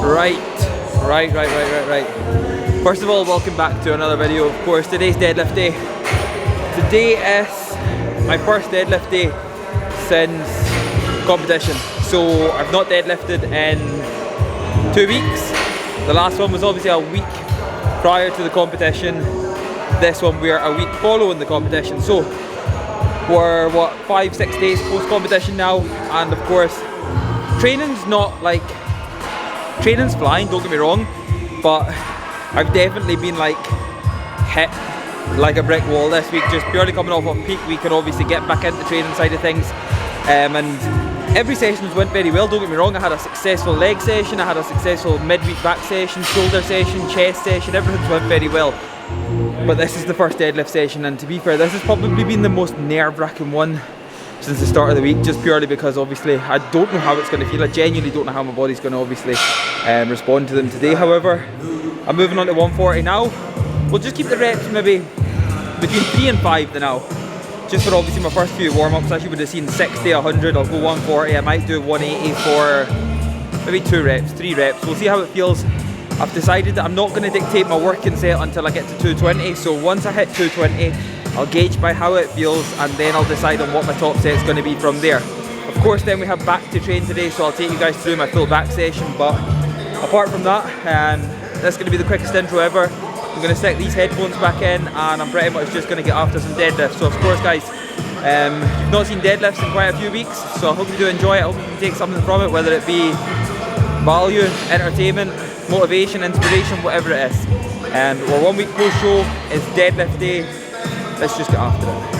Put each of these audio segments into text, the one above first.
Right. First of all, welcome back to another video. Of course, today's deadlift day. Today is my first deadlift day since competition. So I've not deadlifted in 2 weeks. The last one was obviously a week prior to the competition. This one we're a week following the competition. So we're what, 5-6 days post competition now, and of course training's not like, training's flying, don't get me wrong, but I've definitely been like hit like a brick wall this week, just purely coming off of peak week and obviously getting back into the training side of things. And every session went very well, don't get me wrong. I had a successful leg session, I had a successful midweek back session, shoulder session, chest session, everything's went very well. But this is the first deadlift session, and to be fair, this has probably been the most nerve-wracking one since the start of the week, just purely because obviously I don't know how it's going to feel. I genuinely don't know how my body's going to obviously respond to them today. However, I'm moving on to 140 now. We'll just keep the reps maybe between 3 and 5 for now, just for obviously my first few warm-ups. As you would have seen, 60, 100, I'll go 140, I might do 180 for maybe 3 reps. We'll see how it feels. I've decided that I'm not going to dictate my working set until I get to 220, so once I hit 220, I'll gauge by how it feels, and then I'll decide on what my top set's going to be from there. Of course, then we have back to train today, so I'll take you guys through my full back session, but apart from that, that's going to be the quickest intro ever. I'm going to stick these headphones back in, and I'm pretty much just going to get after some deadlifts. So of course guys, you've not seen deadlifts in quite a few weeks, so I hope you do enjoy it. I hope you can take something from it, whether it be value, entertainment, motivation, inspiration, whatever it is. We're 1 week post show, it's deadlift day. Let's just get after it.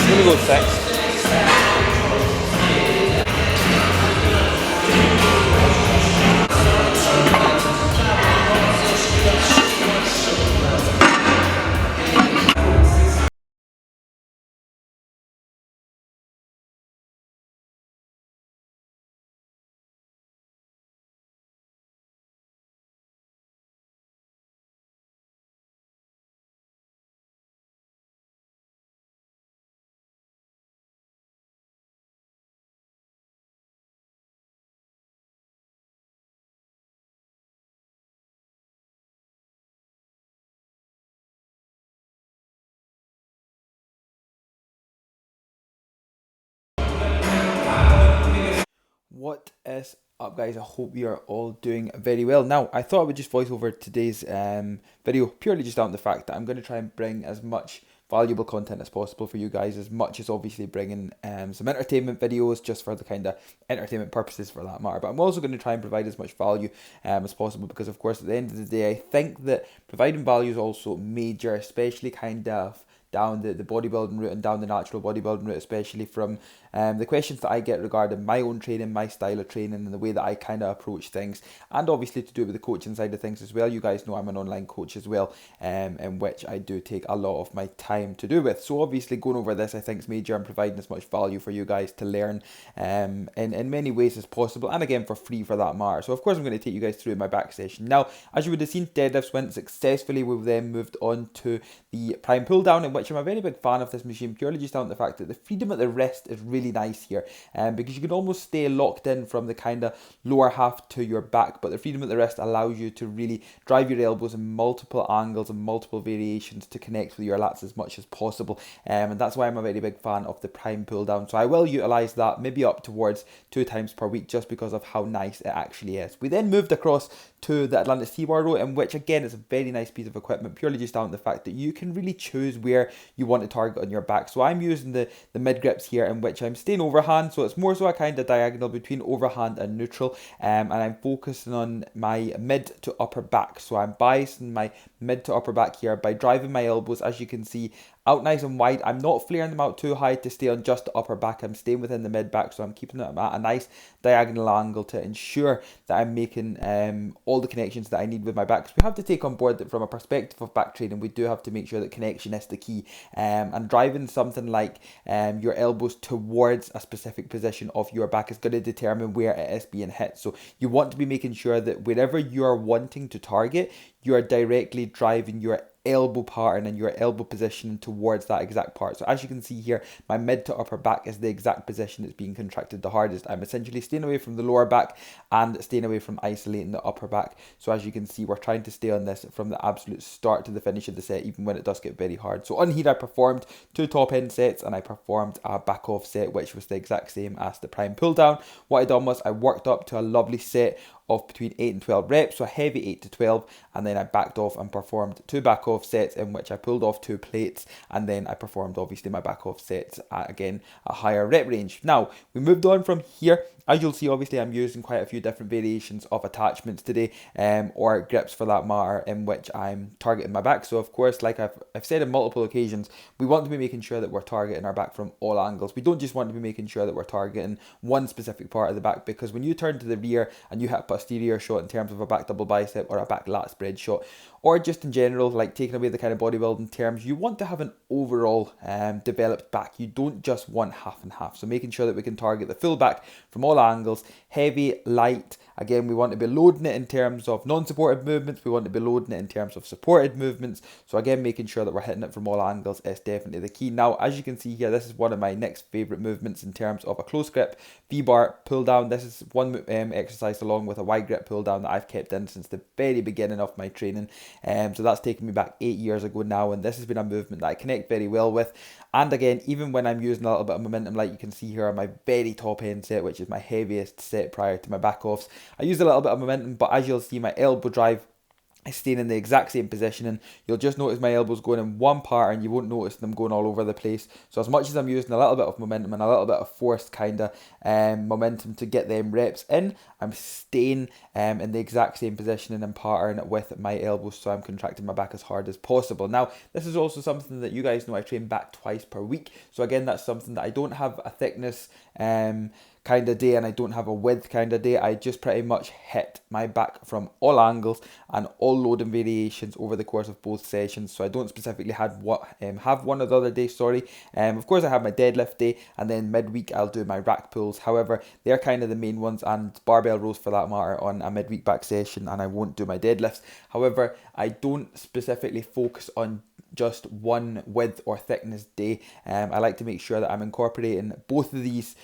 I'm gonna go 6. What is up guys, I hope you are all doing very well. Now, I thought I would just voice over today's video purely just down to the fact that I'm going to try and bring as much valuable content as possible for you guys, as much as obviously bringing some entertainment videos just for the kind of entertainment purposes for that matter. But I'm also going to try and provide as much value as possible, because of course at the end of the day I think that providing value is also major, especially kind of down the bodybuilding route and down the natural bodybuilding route, especially from the questions that I get regarding my own training, my style of training, and the way that I kind of approach things, and obviously to do with the coaching side of things as well. You guys know I'm an online coach as well, in which I do take a lot of my time to do with. So obviously going over this I think is major, and providing as much value for you guys to learn in many ways as possible, and again for free for that matter. So of course I'm going to take you guys through my back session. Now, as you would have seen, deadlifts went successfully. We've then moved on to the prime pull down, in which I'm a very big fan of this machine, purely just down to the fact that the freedom at the wrist is really nice here, because you can almost stay locked in from the kind of lower half to your back, but the freedom at the wrist allows you to really drive your elbows in multiple angles and multiple variations to connect with your lats as much as possible, and that's why I'm a very big fan of the prime pull down. So I will utilize that maybe up towards 2 times per week, just because of how nice it actually is. We then moved across to the Atlantis T-bar row, in which again is a very nice piece of equipment, purely just down to the fact that you can really choose where where you want to target on your back. So I'm using the mid grips here, in which I'm staying overhand, so it's more so a kind of diagonal between overhand and neutral, and I'm focusing on my mid to upper back. So I'm biasing my mid to upper back here by driving my elbows, as you can see, out nice and wide. I'm not flaring them out too high to stay on just the upper back. I'm staying within the mid back, so I'm keeping it at a nice diagonal angle to ensure that I'm making all the connections that I need with my back. So we have to take on board that from a perspective of back training, we do have to make sure that connection is the key, and driving something like your elbows towards a specific position of your back is going to determine where it is being hit. So you want to be making sure that wherever you are wanting to target, you are directly driving your elbow pattern and your elbow position towards that exact part. So as you can see here, my mid to upper back is the exact position that's being contracted the hardest. I'm essentially staying away from the lower back and staying away from isolating the upper back. So as you can see, we're trying to stay on this from the absolute start to the finish of the set, even when it does get very hard. So on here, I performed 2 top end sets and I performed a back off set, which was the exact same as the prime pull down. What I done was I worked up to a lovely set of between 8 and 12 reps, so a heavy 8 to 12, and then I backed off and performed 2 back off sets in which I pulled off 2 plates, and then I performed obviously my back off sets at, again, a higher rep range. Now we moved on from here. As you'll see, obviously I'm using quite a few different variations of attachments today, or grips for that matter, in which I'm targeting my back. So of course, like I've said on multiple occasions, we want to be making sure that we're targeting our back from all angles. We don't just want to be making sure that we're targeting one specific part of the back, because when you turn to the rear and you hit a posterior shot in terms of a back double bicep or a back lat spread shot, or just in general, like taking away the kind of bodybuilding terms, you want to have an overall developed back. You don't just want half and half. So making sure that we can target the full back from all angles, heavy, light. Again, we want to be loading it in terms of non-supported movements. We want to be loading it in terms of supported movements. So again, making sure that we're hitting it from all angles is definitely the key. Now, as you can see here, this is one of my next favorite movements in terms of a close grip V-bar pull down. This is one exercise along with a wide grip pull down that I've kept in since the very beginning of my training. So that's taken me back 8 years ago now, and this has been a movement that I connect very well with. And again, even when I'm using a little bit of momentum, like you can see here on my very top end set, which is my heaviest set prior to my back offs, I use a little bit of momentum, but as you'll see, my elbow drive is staying in the exact same position, and you'll just notice my elbows going in one part and you won't notice them going all over the place. So as much as I'm using a little bit of momentum and a little bit of forced kind of momentum to get them reps in, I'm staying in the exact same positioning and pattern with my elbows, so I'm contracting my back as hard as possible. Now, this is also something that you guys know I train back twice per week. So again, that's something that I don't have a thickness kind of day and I don't have a width kind of day. I just pretty much hit my back from all angles and all loading variations over the course of both sessions. So I don't specifically have one or the other day, sorry. Of course I have my deadlift day, and then midweek I'll do my rack pulls. However, they're kind of the main ones, and barbell rows for that matter on a midweek back session, and I won't do my deadlifts. However, I don't specifically focus on just one width or thickness day. I like to make sure that I'm incorporating both of these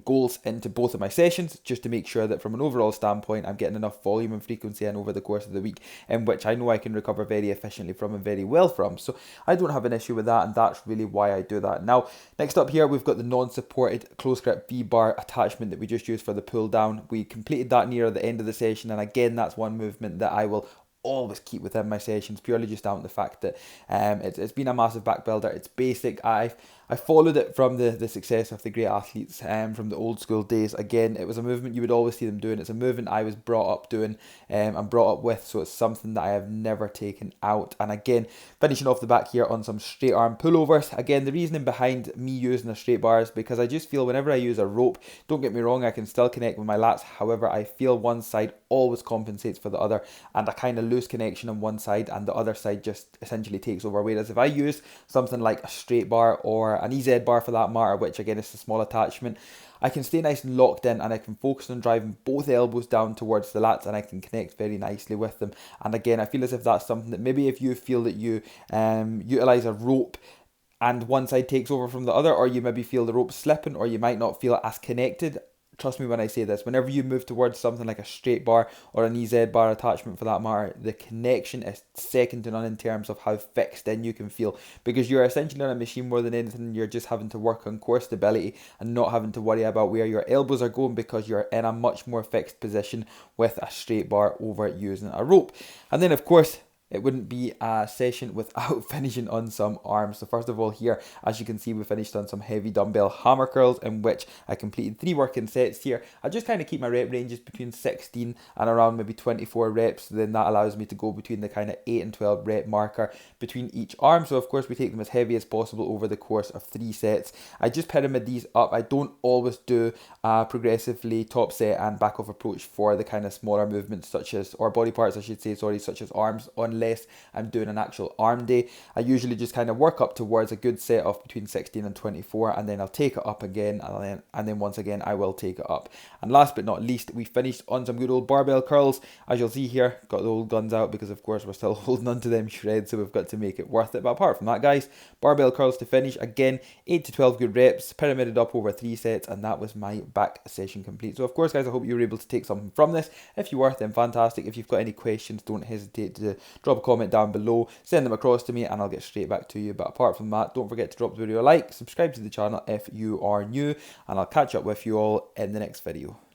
goals into both of my sessions, just to make sure that from an overall standpoint I'm getting enough volume and frequency in over the course of the week, in which I know I can recover very efficiently from and very well from. So I don't have an issue with that, and that's really why I do that. Now, next up here we've got the non-supported close grip V-bar attachment that we just used for the pull down. We completed that near the end of the session, and again, that's one movement that I will always keep within my sessions, purely just down to the fact that it's been a massive back builder. It's basic. I followed it from the success of the great athletes from the old school days. Again, it was a movement you would always see them doing. It's a movement I was brought up doing and brought up with, so it's something that I have never taken out. And again, finishing off the back here on some straight arm pullovers. Again, the reasoning behind me using a straight bar is because I just feel whenever I use a rope, don't get me wrong, I can still connect with my lats. However, I feel one side always compensates for the other, and a kind of loose connection on one side and the other side just essentially takes over. Whereas if I use something like a straight bar or an EZ bar for that matter, which again is a small attachment, I can stay nice and locked in, and I can focus on driving both elbows down towards the lats, and I can connect very nicely with them. And again, I feel as if that's something that maybe if you feel that you utilize a rope and one side takes over from the other, or you maybe feel the rope slipping, or you might not feel as connected, trust me when I say this, whenever you move towards something like a straight bar or an EZ bar attachment for that matter, the connection is second to none in terms of how fixed in you can feel, because you're essentially on a machine more than anything. You're just having to work on core stability and not having to worry about where your elbows are going, because you're in a much more fixed position with a straight bar over using a rope. And then of course, it wouldn't be a session without finishing on some arms. So first of all here, as you can see, we finished on some heavy dumbbell hammer curls, in which I completed 3 working sets here. I just kind of keep my rep ranges between 16 and around maybe 24 reps. So then that allows me to go between the kind of 8 and 12 rep marker between each arm. So of course we take them as heavy as possible over the course of 3 sets. I just pyramid these up. I don't always do progressively top set and back off approach for the kind of smaller movements such as, or body parts I should say, sorry, such as arms, unless I'm doing an actual arm day. I usually just kind of work up towards a good set of between 16 and 24, and then I'll take it up again, and then once again I will take it up. And last but not least, we finished on some good old barbell curls. As you'll see here, got the old guns out because of course we're still holding on to them shreds, so we've got to make it worth it. But apart from that, guys, barbell curls to finish. Again, 8 to 12 good reps, pyramided up over 3 sets, and that was my back session complete. So of course, guys, I hope you were able to take something from this. If you were, then fantastic. If you've got any questions, don't hesitate to drop a comment down below, send them across to me, and I'll get straight back to you. But apart from that, don't forget to drop the video a like, subscribe to the channel if you are new, and I'll catch up with you all in the next video.